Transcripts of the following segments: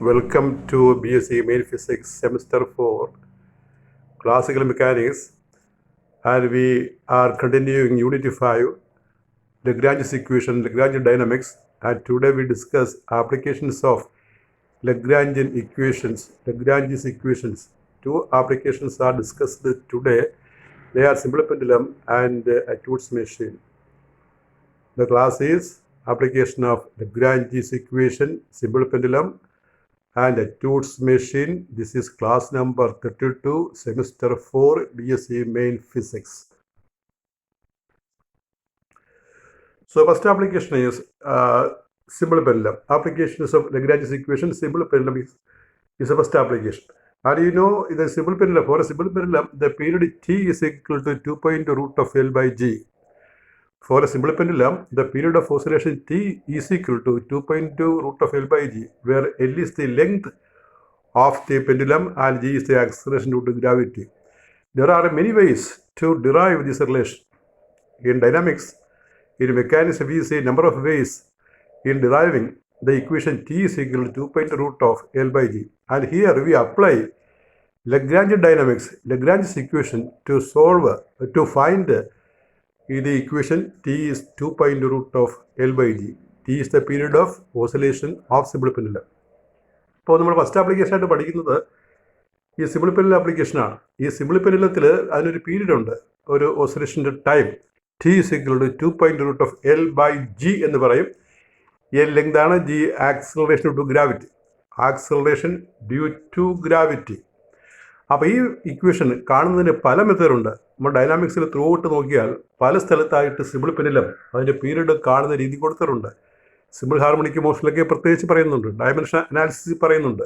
Welcome to BSc Main Physics Semester 4 Classical Mechanics, and we are continuing Unit 5 Lagrange's equation, Lagrange dynamics, and today we discuss applications of Lagrangian equations, Lagrange's equations. Two applications are discussed today. They are simple pendulum and Etudes machine. The class is application of Lagrange's equation, simple pendulum, and Etudes machine. This is class number 32, semester 4, BSc Main Physics. So first application is simple pendulum. Applications of Lagrange's equation, simple pendulum is the first application. And you know, the simple pendulum, for a simple pendulum, the period t is equal to 2.root of L by g. For a simple pendulum, the period of oscillation t is equal to 2.2 root of L by g, where L is the length of the pendulum and g is the acceleration due to gravity. There are many ways to derive this relation. In dynamics, in mechanics, we see number of ways in deriving the equation t is equal to 2.root of L by g. And here we apply Lagrange dynamics, Lagrange's equation to find the equation t is 2.root of L by g. T is the period of oscillation of simple pendulum. ഇപ്പോൾ നമ്മൾ first application ആയിട്ട് പഠിക്കുന്നത് ഈ simple pendulum ആപ്ലിക്കേഷനാണ്. ഈ simple പെൻഡുലത്തിൽ അതിനൊരു period ഉണ്ട്, ഒരു ഓസിലേഷൻ്റെ time T is equal to 2.root of L by g എന്ന് പറയും. എൽ ലെങ്താണ്, G acceleration due to gravity, acceleration due to gravity. അപ്പോൾ ഈ ഇക്വേഷൻ കാണുന്നതിന് പല മെത്തേഡുണ്ട്. നമ്മൾ ഡൈനാമിക്സിൽ ത്രൂ ഔട്ട് നോക്കിയാൽ പല സ്ഥലത്തായിട്ട് സിമ്പിൾ പെൻഡുലം അതിൻ്റെ പീരീഡ് കാണുന്ന രീതി കൊടുത്തിട്ടുണ്ട്. സിമ്പിൾ ഹാർമോണിക് മോഷനിലൊക്കെ പ്രത്യേകിച്ച് പറയുന്നുണ്ട്, ഡയമെൻഷൻ അനാലിസിസ് പറയുന്നുണ്ട്.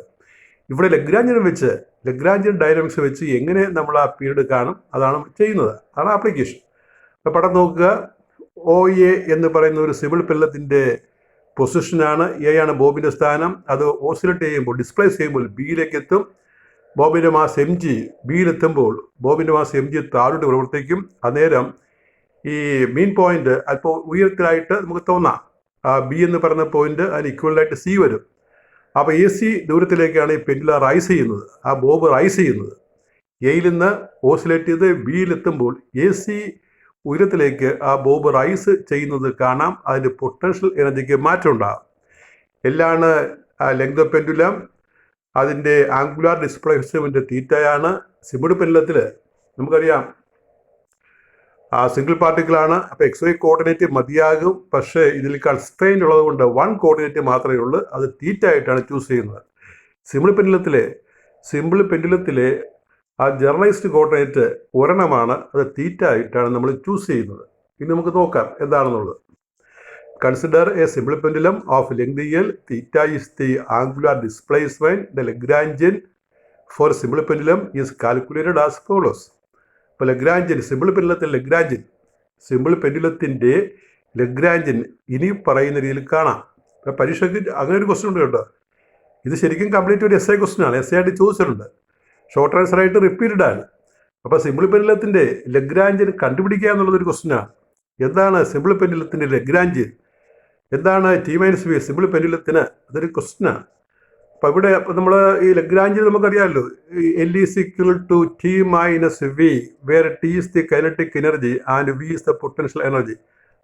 ഇവിടെ ലഗ്രാഞ്ചിയൻ ഡൈനാമിക്സ് വെച്ച് എങ്ങനെ നമ്മൾ ആ പീരീഡ് കാണും, അതാണ് ചെയ്യുന്നത്, അതാണ് ആപ്ലിക്കേഷൻ. അപ്പോൾ പടം നോക്കുക. ഒ എ എന്ന് പറയുന്ന ഒരു സിമ്പിൾ പെൻഡുലത്തിൻ്റെ പൊസിഷനാണ്. എ ആണ് ബോബിൻ്റെ സ്ഥാനം. അത് ഓസിലേറ്റ് ചെയ്യുമ്പോൾ, ഡിസ്പ്ലേസ് ചെയ്യുമ്പോൾ ബിയിലേക്ക് എത്തും. ബോബിൻ്റെ മാസ് എം ജി ബിയിലെത്തുമ്പോൾ ബോബിൻ്റെ മാസ് എം ജി താഴോട്ട് പ്രവർത്തിക്കും. അന്നേരം ഈ മീൻ പോയിന്റ് അല്പം ഉയരത്തിലായിട്ട് നമുക്ക് തോന്നാം. ആ ബി എന്ന് പറയുന്ന പോയിന്റ് അതിന് ഇക്വലായിട്ട് സി വരും. അപ്പോൾ എ സി ദൂരത്തിലേക്കാണ് ഈ പെൻഡുലം റൈസ് ചെയ്യുന്നത്, ആ ബോബ് റൈസ് ചെയ്യുന്നത്. എയിൽ നിന്ന് ഓസിലേറ്റ് ചെയ്ത് ബിയിലെത്തുമ്പോൾ എ സി ഉയരത്തിലേക്ക് ആ ബോബ് റൈസ് ചെയ്യുന്നത് കാണാം. അതിൻ്റെ പൊട്ടൻഷ്യൽ എനർജിക്ക് മാറ്റം ഉണ്ടാകും. എല്ലാണ് ലെങ്ത് ഓഫ് പെൻഡുലം. അതിൻ്റെ ആംഗുലാർ ഡിസ്പ്ലേസ്മെൻറ്റ് തീറ്റയാണ്. സിമ്പിൾ പെൻഡുലത്തിൽ നമുക്കറിയാം സിംഗിൾ പാർട്ടിക്കിളാണ്. അപ്പോൾ എക്സ് വൈ കോർഡിനേറ്റ് മതിയാകും. പക്ഷേ ഇതിൽ കൺസ്ട്രെയിൻ്റ് ഉള്ളത് കൊണ്ട് 1 കോർഡിനേറ്റ് മാത്രമേ ഉള്ളൂ, അത് തീറ്റ ആയിട്ടാണ് ചൂസ് ചെയ്യുന്നത്. സിമ്പിൾ പെൻഡുലത്തിലെ ആ ജനറലൈസ്ഡ് കോർഡിനേറ്റ് ഒരെണ്ണമാണ്, അത് തീറ്റ ആയിട്ടാണ് നമ്മൾ ചൂസ് ചെയ്യുന്നത്. ഇനി നമുക്ക് നോക്കാം എന്താണെന്നുള്ളത്. Consider a simple pendulum of length L. Theta is the angular displacement. The Lagrangian for simple pendulum is calculated as follows. ഇപ്പോൾ ലഗ്രാഞ്ചിയൻ, സിമ്പിൾ പെൻഡുലത്തിൻ്റെ ലഗ്രാഞ്ചിയൻ ഇനി പറയുന്ന രീതിയിൽ കാണാം. ഇപ്പോൾ പരീക്ഷയ്ക്ക് അങ്ങനെ ഒരു ക്വസ്റ്റ്യൻ ഉണ്ട് കേട്ടോ. ഇത് ശരിക്കും കംപ്ലീറ്റ് ഒരു എസ് ഐ ക്വസ്റ്റ്യൻ ആണ്, എസ് ഐ ആയിട്ട് ചോദിച്ചിട്ടുണ്ട്. ഷോർട്ട് ആൻസർ ആയിട്ട് റിപ്പീറ്റഡ് ആണ്. അപ്പോൾ സിമ്പിൾ പെൻഡുലത്തിൻ്റെ ലഗ്രാഞ്ചിയൻ കണ്ടുപിടിക്കുക എന്നുള്ളതൊരു ക്വസ്റ്റ്യനാണ്. എന്താണ് സിമ്പിൾ പെൻഡുലത്തിൻ്റെ ലഗ്രാഞ്ചിയൻ, എന്താണ് ടി മൈനസ് വി സിമ്പിൾ പെൻഡുലത്തിന്, അതൊരു ക്വസ്റ്റ്യനാണ്. അപ്പോൾ ഇവിടെ നമ്മൾ ഈ ലഗ്രാഞ്ചിയൻ നമുക്കറിയാമല്ലോ, L is equal to T minus V, where T is the kinetic energy and V is the potential energy.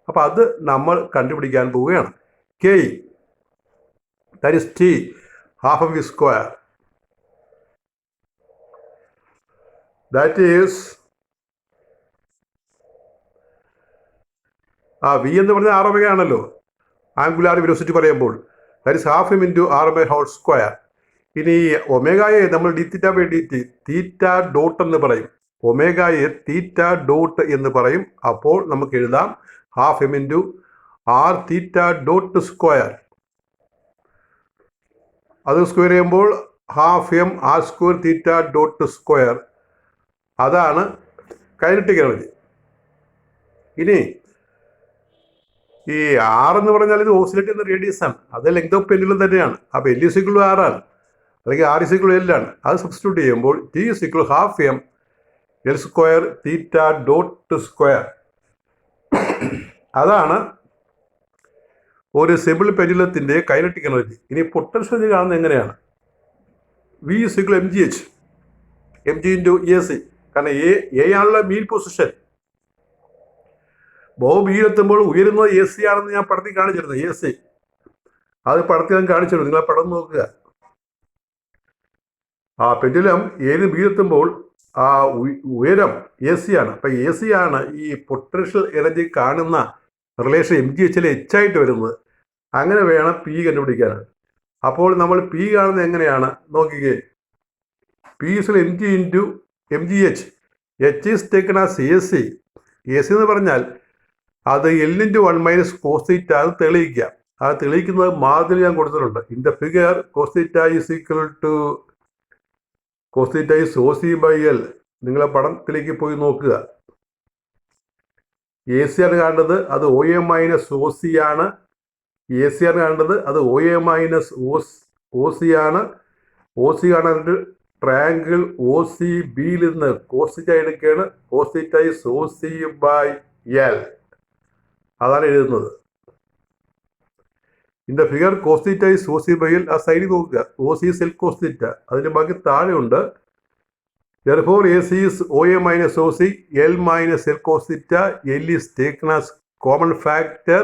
അപ്പോൾ അത് നമ്മൾ കണ്ടുപിടിക്കാൻ പോവുകയാണ്. K that is T half of V square, that is V എന്ന് പറഞ്ഞാൽ R omega ആണല്ലോ angular velocity പറയുമ്പോൾ. That is half M into R M A whole square. ഇനി ഒമേഗയെ നമ്മൾ D theta by D T, theta dot എന്ന് പറയും. ഒമേഗയെ തീറ്റ dot എന്ന് പറയും. അപ്പോൾ നമുക്ക് എഴുതാം half M into R theta dot square. അത് സ്ക്വയർ ചെയ്യുമ്പോൾ half M R square theta dot square. അതാണ് കൈനറ്റിക് എനർജി. ഇനി ഈ ആർ എന്ന് പറഞ്ഞാൽ ഇത് ഓസിലേറ്റ് ചെയ്യുന്ന റേഡിയസ് ആണ്, അത് ലെങ്ത് ഓഫ് പെൻഡുലം തന്നെയാണ്. അപ്പോൾ L is equal to R ആണ്, അല്ലെങ്കിൽ R is equal to L ആണ്. അത് സബ്സ്റ്റിറ്റ്യൂട്ട് ചെയ്യുമ്പോൾ T is equal half M L square theta dot square. അതാണ് ഒരു സിമ്പിൾ പെൻഡുലത്തിൻ്റെ കൈനറ്റിക് എനർജി. ഇനി പൊട്ടൻഷ്യൽ എനർജി കാണുന്നത് എങ്ങനെയാണ്? V is equal M G H, M G into A C. കാരണം എ ആണുള്ള മീൻ പൊസിഷൻ. ബോബ് ബിയിലെത്തുമ്പോൾ ഉയരുന്നത് എ സി ആണെന്ന് ഞാൻ പടത്തിൽ കാണിച്ചിരുന്നു. എ സി അത് പടത്തിൽ ഞാൻ കാണിച്ചിരുന്നു, നിങ്ങൾ ആ പടം നോക്കുക. ആ പെൻഡുലം ഏത് ബിയിലെത്തുമ്പോൾ ആ ഉയരം എ സി ആണ്. അപ്പം എ സി ആണ് ഈ പൊട്ടൻഷ്യൽ എനർജി കാണുന്ന റിലേഷൻ എം ജി എച്ചിൽ എച്ച് വരുന്നത്. അങ്ങനെ വേണം പി കണ്ടുപിടിക്കാൻ. അപ്പോൾ നമ്മൾ പി കാണുന്നത് എങ്ങനെയാണ് നോക്കിക്കേ. P is M G into M G H. H is taken as A C. A C എന്ന് പറഞ്ഞാൽ അത് എൽ ഇൻറ്റു 1 - cos θ. അത് തെളിയിക്കുക. അത് തെളിയിക്കുന്നത് മാതിരി ഞാൻ കൊടുത്തിട്ടുണ്ട്. In the figure cos θ is equal to cos θ is OC/L. നിങ്ങളെ പടത്തിലേക്ക് പോയി നോക്കുക. എ സി ആണ് കാണേണ്ടത്, അത് OA - OC ആണ്. എ സി ആണ് കാണേണ്ടത്, അത് OA - OC ആണ്. OC കാണാനായിട്ട് ട്രയാങ്കിൾ OCB നിന്ന് cos θ എടുക്കുകയാണ്. cos θ is OC/L. അതാണ് എഴുതുന്നത്. In the figure cos θ is OC/L. ആ സൈഡിൽ നോക്കുക. OC is L cos θ. അതിന് ബാക്കി താഴെ ഉണ്ട്. Therefore, AC is OA - OC, L - L cos θ. L is taken as common factor.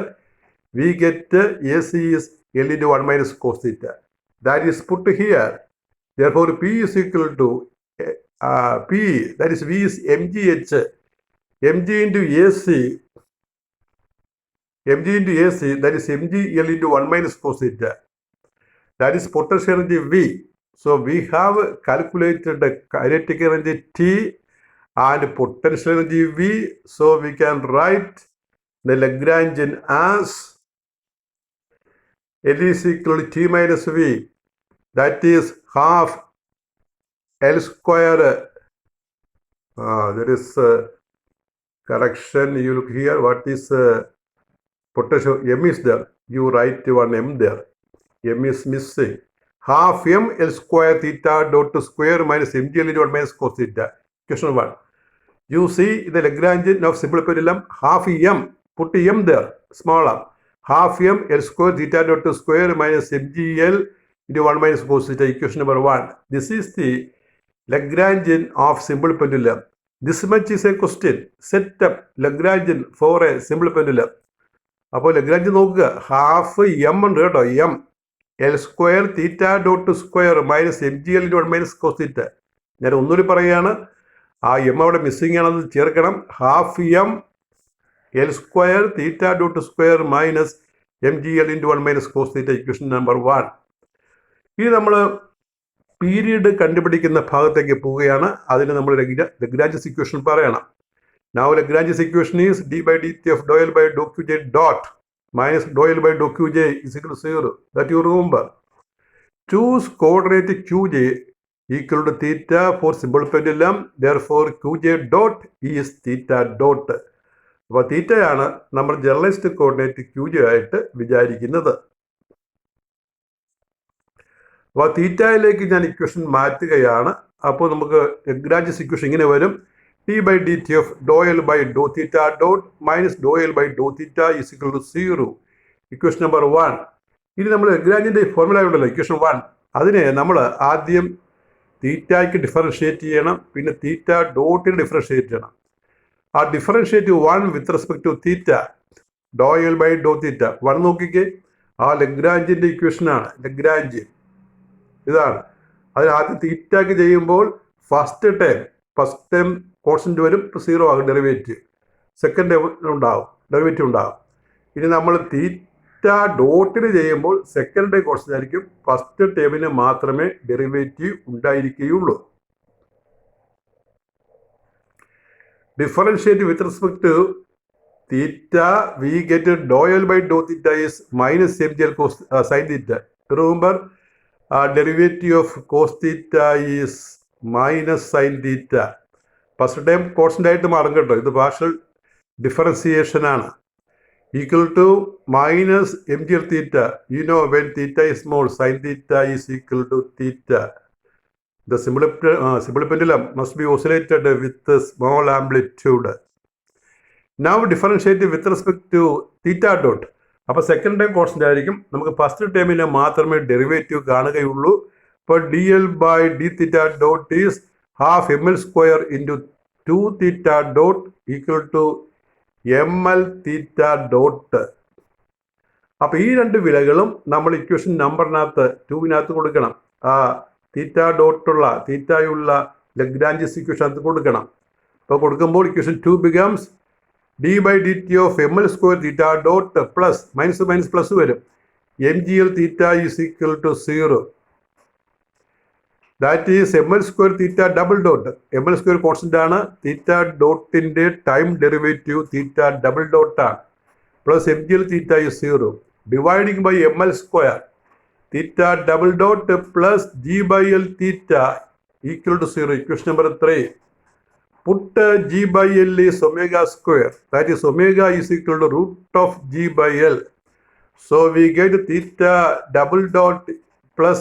We get AC is L into 1 - cos θ. That is put here. Therefore, P is equal to P, that is V is mgh. mg into AC, that is mgL into 1 - cos θ. That is potential energy V. So we have calculated the kinetic energy T and potential energy V. So we can write the Lagrangian as L is equal to T minus V. That is half L square. There is correction. You look here. What is potential? M is there. You write one M there. M is missing. Half M L square theta dot square minus mgL into 1 - cos θ. Question 1. You see the Lagrangian of simple pendulum. Half M, put M there, small m. Half M L square theta dot square minus mgL into 1 - cos θ. Equation number 1. This is the Lagrangian of simple pendulum. This much is a question. Set up Lagrangian for a simple pendulum. അപ്പോൾ Lagrange നോക്കുക. Half M ഉണ്ട് കേട്ടോ. M L square theta dot square minus mgL into 1 - cos θ. ഞാൻ ഒന്നുകൂടി പറയുകയാണ്. ആ M അവിടെ missing ആണെന്ന് ചേർക്കണം. Half M L square theta dot square minus mgL into 1 - cos θ. Equation number 1. ഇനി നമ്മൾ പീരീഡ് കണ്ടുപിടിക്കുന്ന ഭാഗത്തേക്ക് പോവുകയാണ്. അതിന് നമ്മൾ ലഗ്രാഞ്ചസ് ഇക്വേഷൻ പറയണം. Now Lagrange's equation is d/dt of dou L by dou Qj dot minus dou L by dou Qj is equal to 0. That you remember. Choose coordinate Qj equal to theta for simple pendulum. Therefore Qj dot is theta dot. അപ്പോൾ തീറ്റയാണ് നമ്മൾ generalised coordinate Qj ആയിട്ട് വിചാരിക്കുന്നത്. അപ്പോൾ തീറ്റയിലേക്ക് ഞാൻ equation മാറ്റുകയാണ്. അപ്പോൾ നമുക്ക് ലഗ്രാഞ്ചസ് ഇക്വേഷൻ ഇങ്ങനെ വരും. d/dt of dou L by dou theta dot minus dou L by dou theta is equal to 0. Equation number 1. ഇനി നമ്മൾ ലഗ്രാഞ്ചിൻ്റെ ഫോർമുല ഉണ്ടല്ലോ, ഇക്വേഷൻ 1. അതിനെ നമ്മൾ ആദ്യം തീറ്റയ്ക്ക് ഡിഫറൻഷിയേറ്റ് ചെയ്യണം, പിന്നെ തീറ്റ ഡോട്ടിന് ഡിഫറൻഷിയേറ്റ് ചെയ്യണം. ആ differentiate 1 with respect to theta, dou L by dou theta. 1 നോക്കിക്കേ, ആ ലഗ്രാഞ്ചിൻ്റെ ഇക്വേഷനാണ്. ലഗ്രാഞ്ച് ഇതാണ്. അതിന് ആദ്യം തീറ്റയ്ക്ക് ചെയ്യുമ്പോൾ ഫസ്റ്റ് ടൈം കോൺസ്റ്റന്റ് വരും, 0 ആകും ഡെറിവേറ്റീവ്. സെക്കൻഡ് ഡെറിവേറ്റീവ് ഉണ്ടാകും. ഇനി നമ്മൾ തീറ്റ ഡോട്ടിന് ചെയ്യുമ്പോൾ സെക്കൻഡ് ടൈം കോൺസ്റ്റന്റ് ആയിരിക്കും, ഫസ്റ്റ് ടൈമിന് മാത്രമേ ഡെറിവേറ്റീവ് ഉണ്ടായിരിക്കുകയുള്ളൂ. Differentiate with respect to theta we get dou L by dou theta is minus mgL cos sin theta. Remember, derivative of cos theta is minus sin theta. First time constant ആയിട്ട് മാറും കേട്ടോ. ഇത് partial differentiation ആണ്. Equal to minus mgL theta. You know when theta is small, sin theta is equal to theta. The simple pendulum must be oscillated with a small amplitude. Now differentiate with respect to theta dot. അപ്പോൾ second time constant ആയിരിക്കും. നമുക്ക് first ടൈമിൽ മാത്രമേ derivative കാണുകയുള്ളൂ. അപ്പോൾ dl by d theta dot is half ml square into 2 theta dot equal to ml theta dot. അപ്പോൾ ഈ രണ്ട് വിലകളും നമ്മൾ ഇക്വേഷൻ നമ്പറിനകത്ത് 2-നകത്ത് കൊടുക്കണം. ആ തീറ്റ ഡോട്ടുള്ള തീറ്റയുള്ള ലഗ്രാഞ്ചസ് ഇക്വേഷനകത്ത് കൊടുക്കണം. അപ്പോൾ കൊടുക്കുമ്പോൾ equation 2 becomes d by dt of ml square theta dot plus minus minus plus വരും. mgl theta is equal to 0. That is ml square theta double dot. ml square constant ആണ്. Theta ഡോട്ടിന്റെ time derivative theta double dot ആണ്. Plus mgl theta is 0. Dividing by ml square theta double dot plus g by l theta equal to 0. Equation number 3. Put g by l is omega square. That is omega is equal to root of g by l. So we get theta double dot plus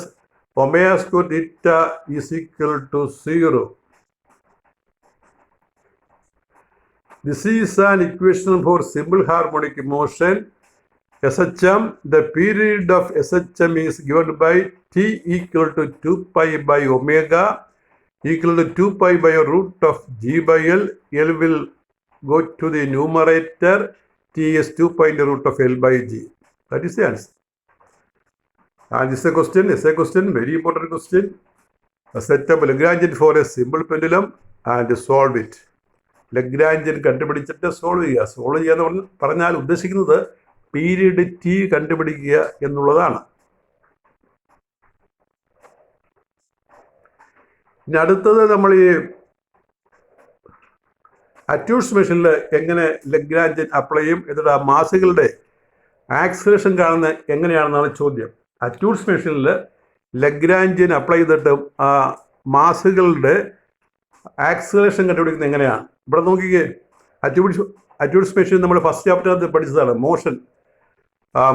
omega square theta is equal to 0. This is an equation for simple harmonic motion. SHM, the period of SHM is given by t equal to 2 pi by omega equal to 2 pi by root of g by l. L will go to the numerator. T is 2 pi in the root of l by g. That is the answer. And this is a question, very important question. Set up Lagrangian for a simple pendulum and solve it. Lagrangian കണ്ടുപിടിച്ചിട്ട് solve ചെയ്യുക. Solve ചെയ്യുക എന്ന് പറഞ്ഞാൽ ഉദ്ദേശിക്കുന്നത് period T കണ്ടുപിടിക്കുക എന്നുള്ളതാണ്. ഇനി അടുത്തത് നമ്മൾ ഈ അറ്റ്യൂഡ്സ് മെഷീനിൽ എങ്ങനെ ലഗ്രാഞ്ചിയൻ അപ്ലൈ ചെയ്യും, എന്നിട്ട് ആ മാസുകളുടെ ആക്സിലറേഷൻ കാണുന്ന എങ്ങനെയാണെന്നാണ് ചോദ്യം. അറ്റ്യൂഡ്സ് മെഷീനിൽ ലഗ്രാഞ്ചിയൻ അപ്ലൈ ചെയ്തിട്ട് ആ മാസുകളുടെ ആക്സിലറേഷൻ കണ്ടുപിടിക്കുന്നത് എങ്ങനെയാണ്. ഇവിടെ നോക്കിക്കേ, അറ്റ്യൂഡ്സ് മെഷീൻ നമ്മൾ ഫസ്റ്റ് ചാപ്റ്ററിനകത്ത് പഠിച്ചതാണ്.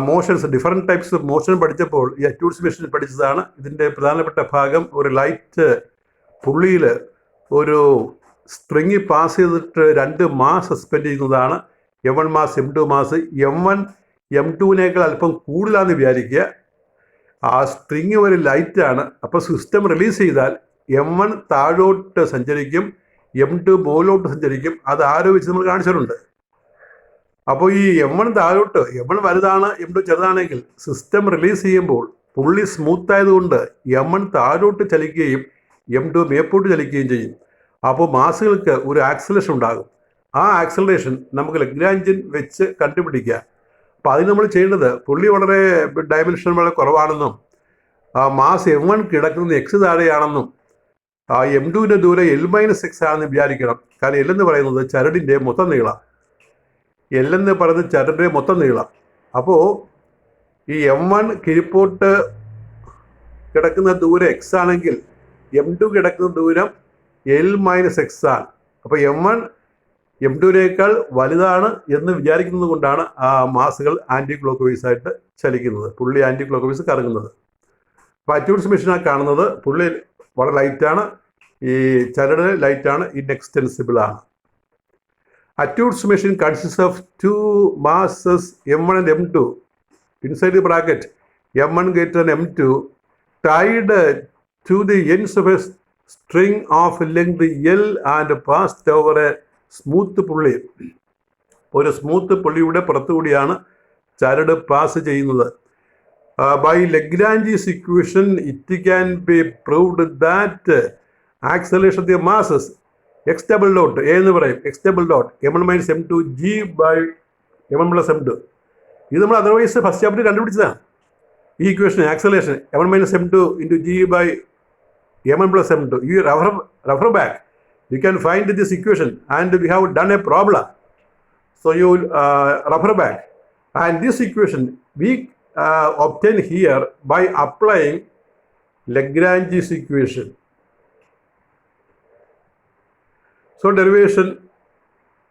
Motions different types of motion പഠിച്ചപ്പോൾ ഈ അറ്റ്യൂഡ്സ് മെഷീൻ പഠിച്ചതാണ്. ഇതിൻ്റെ പ്രധാനപ്പെട്ട ഭാഗം ഒരു ലൈറ്റ് പുള്ളിയിൽ ഒരു സ്ട്രിങ് പാസ് ചെയ്തിട്ട് 2 മാസ് സസ്പെൻഡ് ചെയ്യുന്നതാണ്. M1 mass M2 mass. M1 M2വിനേക്കാൾ അല്പം കൂടുതലാണെന്ന് വിചാരിക്കുക. ആ സ്ട്രിങ് ഒരു ലൈറ്റാണ്. അപ്പോൾ സിസ്റ്റം റിലീസ് ചെയ്താൽ M1 താഴോട്ട് സഞ്ചരിക്കും, M2 മുകളിലോട്ട് സഞ്ചരിക്കും. അത് ആരോപിച്ച് നമ്മൾ കാണിച്ചിട്ടുണ്ട്. അപ്പോൾ ഈ M1 താഴോട്ട്, M1 വലുതാണ്, M2 ചെറുതാണെങ്കിൽ സിസ്റ്റം റിലീസ് ചെയ്യുമ്പോൾ പുള്ളി സ്മൂത്ത് ആയതുകൊണ്ട് M1 താഴോട്ട് ചലിക്കുകയും M2 മേപ്പോട്ട് ചലിക്കുകയും ചെയ്യും. അപ്പോൾ മാസുകൾക്ക് ഒരു ആക്സിലറേഷൻ ഉണ്ടാകും. ആ ആക്സിലറേഷൻ നമുക്ക് ലഗ്രാഞ്ചിയൻ വെച്ച് കണ്ടുപിടിക്കുക. അപ്പോൾ അതിന് നമ്മൾ ചെയ്യേണ്ടത്, പുള്ളി വളരെ ഡയമെൻഷൻ വളരെ കുറവാണെന്നും മാസ് M1 കിടക്കുന്നത് x താഴെയാണെന്നും M2വിൻ്റെ ദൂരം L-x ആണെന്ന് വിചാരിക്കണം. കാരണം L എന്ന് പറയുന്നത് ചരടിൻ്റെ മൊത്തം നീളം. അപ്പോൾ ഈ M1 കിഴിപ്പോട്ട് കിടക്കുന്ന ദൂരം x ആണെങ്കിൽ M2 കിടക്കുന്ന ദൂരം L-x ആണ്. അപ്പോൾ M1 M2വിനേക്കാൾ വലുതാണ് എന്ന് വിചാരിക്കുന്നത് കൊണ്ടാണ് ആ മാസുകൾ ആൻറ്റി ക്ലോക്ക് വൈസ് ആയിട്ട് ചലിക്കുന്നത്, പുള്ളി ആൻറ്റി ക്ലോക്ക് വൈസ് കറങ്ങുന്നത്. അപ്പോൾ അറ്റ്യൂഡ്സ് മെഷീനാണ് കാണുന്നത്. പുള്ളി വളരെ ലൈറ്റാണ്, ഈ ചരട് ലൈറ്റാണ്, ഇൻഎക്സ്റ്റെൻസിബിൾ ആണ്. Attitudes machine consists of 2 masses M1 and M2 inside the bracket M1 greater than M2 tied to the ends of a string of length L and passed over a smooth pulley. ഒരു smooth പുള്ളിയുടെ പുറത്തുകൂടിയാണ് ചരട് pass ചെയ്യുന്നത്. By Lagrange's equation it can be proved that acceleration of the masses x double dot a എന്ന് പറയും, x double dot M1 minus M2 g by M1 plus M2. ഇത് നമ്മൾ otherwise first chapter കണ്ടുപിടിച്ചതാണ്. ഈ equation acceleration M1 minus M2 into g by M1 plus M2. You refer back, you can find this equation and we have done a problem. So you refer back, and this equation we obtain here by applying Lagrange's equation. So derivation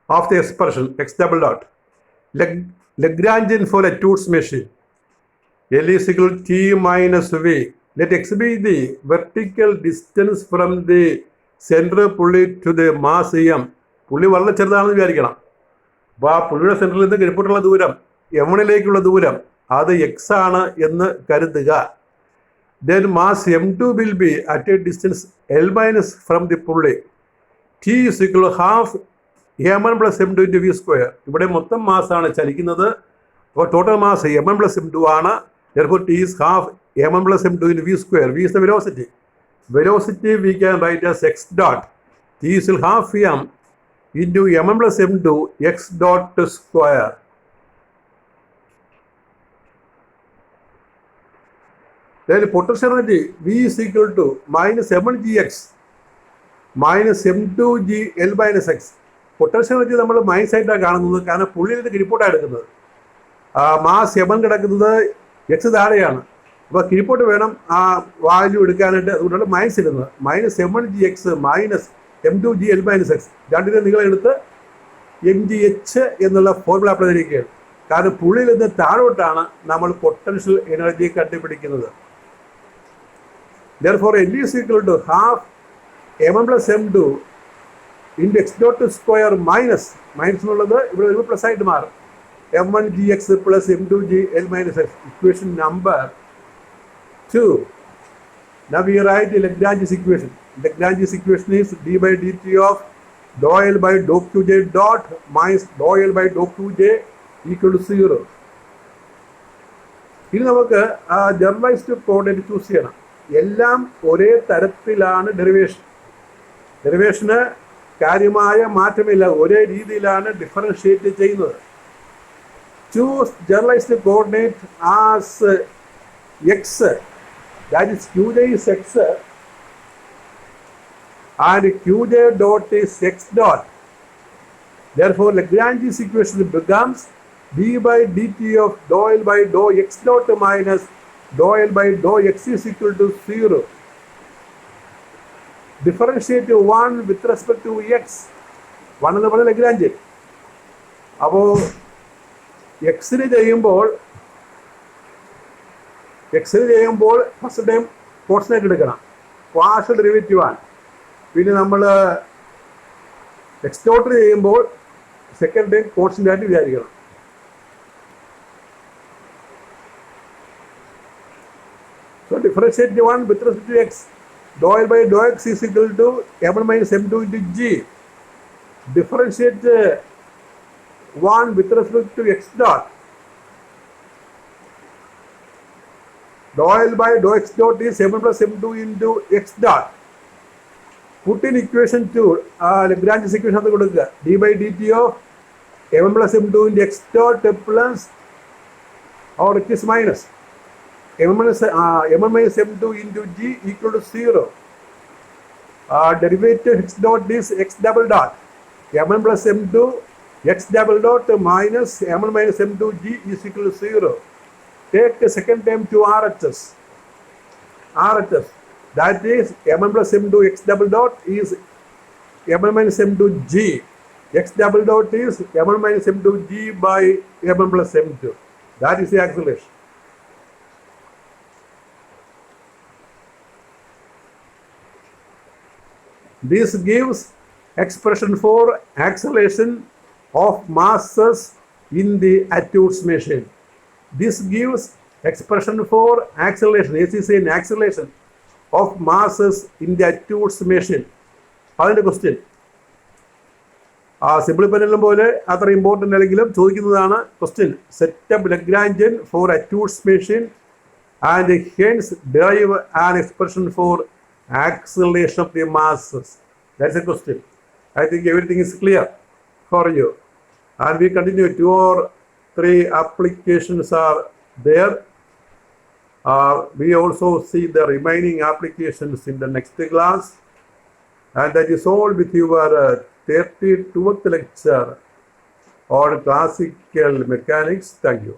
of the expression x double dot Lagrangian for a Attitudes machine. L is equal to t minus v. Let x be the vertical distance from the center pulley to the mass M. പുള്ളി വളരെ ചെറുതാണെന്ന് വിചാരിക്കണം. അപ്പോൾ ആ പുള്ളിയുടെ സെൻറ്ററിൽ നിന്ന് കിഴപ്പോട്ടുള്ള ദൂരം M1ലേക്കുള്ള ദൂരം അത് x ആണ് എന്ന് കരുതുക. then mass m2 will be at a distance L minus from the pulley. T is equal to half m1 plus m2 into v square. ഇവിടെ മൊത്തം മാസ്സാണ് ചലിക്കുന്നത്. അപ്പോൾ total mass m1 plus m2 ആണ്. Therefore T is half m1 plus m2 into v square. V is the velocity. Velocity we can write as x dot. T is half m into m1 plus m2 x dot square. Then potential energy V is equal to minus m1 gx minus m2 g L minus x. Potential energy നമ്മൾ minus ആയിട്ടാണ് കാണുന്നത്, കാരണം പുള്ളിയിൽ ഇത് കിഴിപ്പോട്ടാണ് എടുക്കുന്നത്. Mass എമൻ കിടക്കുന്നത് X താഴെയാണ്. അപ്പോൾ കിഴിപ്പോട്ട് വേണം ആ വാല്യൂ എടുക്കാനായിട്ട്, അതുകൊണ്ടാണ് മൈനസ് ഇടുന്നത്. Minus m1 gx minus m2 g L minus X രണ്ടിനെ നിങ്ങളെടുത്ത് mgh എന്നുള്ള ഫോർമുല അപ്ലൈ ചെയ്തിരിക്കുകയാണ്. കാരണം പുള്ളിയിൽ നിന്ന് താഴോട്ടാണ് നമ്മൾ പൊട്ടൻഷ്യൽ എനർജി കണ്ടുപിടിക്കുന്നത്. Therefore L is equal to half m1 plus m2 into x dot square minus എന്നുള്ളത് ഇവിടെ വരുമ്പോൾ പ്ലസ് ആയിട്ട് മാറും. m1 gx plus m2 g L minus x. Equation number 2. Now we write the Lagrange's equation. Lagrange's equation is d by dt of dou L by dou qj dot minus dou L by dou qj equal to 0. ഇനി നമുക്ക് generalised coordinate choose ചെയ്യണം. എല്ലാം ഒരേ തരത്തിലാണ് ഡെറിവേഷന് കാര്യമായ മാറ്റമില്ല, ഒരേ രീതിയിലാണ് ഡിഫറൻഷിയേറ്റ് ചെയ്യുന്നത്. Choose generalised coordinate as X, that is qj is x and qj dot is x dot. Therefore Lagrange's equation becomes d by dt of dou L by dou x dot minus dou L by dou x is equal to 0. Differentiate 1 with respect to x. 1 എന്ന് പറഞ്ഞാൽ Lagrange. അപ്പോൾ എക്സിന് ചെയ്യുമ്പോൾ first time constant എടുക്കണം, partial derivative ആണ്. പിന്നെ നമ്മൾ X ഡോട്ടിന് ചെയ്യുമ്പോൾ സെക്കൻഡ് ടൈം കോൺസ്റ്റന്റ് ആയിട്ട് വിചാരിക്കണം. So differentiate 1 with respect to x. Dou L by dou x is equal to m1 minus m2 into g. Differentiate 1 with respect to x dot. Dou L by dou x dot is m1 plus m2 into x dot. Put in equation 2, Lagrange's equation അത് കൊടുക്കുക. d by dt of m1 plus m2 into x dot plus, or it is minus m1 minus m2 into g equal to 0. Derivative x dot is x double dot. m1 plus m2 x double dot minus m1 minus m2 g is equal to 0. Take the second term to RHS. That is m1 plus m2 x double dot is m1 minus m2 g. X double dot is m1 minus m2 g by m1 plus m2. That is the acceleration. This gives expression for acceleration of masses in the Attwood's machine. This gives expression for acceleration, an acceleration of masses in the Attwood's machine. അതിൻ്റെ question simple പെന്നെല്ലാം പോലെ അത്ര important അല്ലെങ്കിലും ചോദിക്കുന്നതാണ് question. Setup Lagrangian for Attwood's machine and hence derive an expression for acceleration of the masses. That's a question. I think everything is clear for you. And we continue. 2 or 3 applications are there. We also see the remaining applications in the next class. And that is all with your 32th lecture on classical mechanics. Thank you.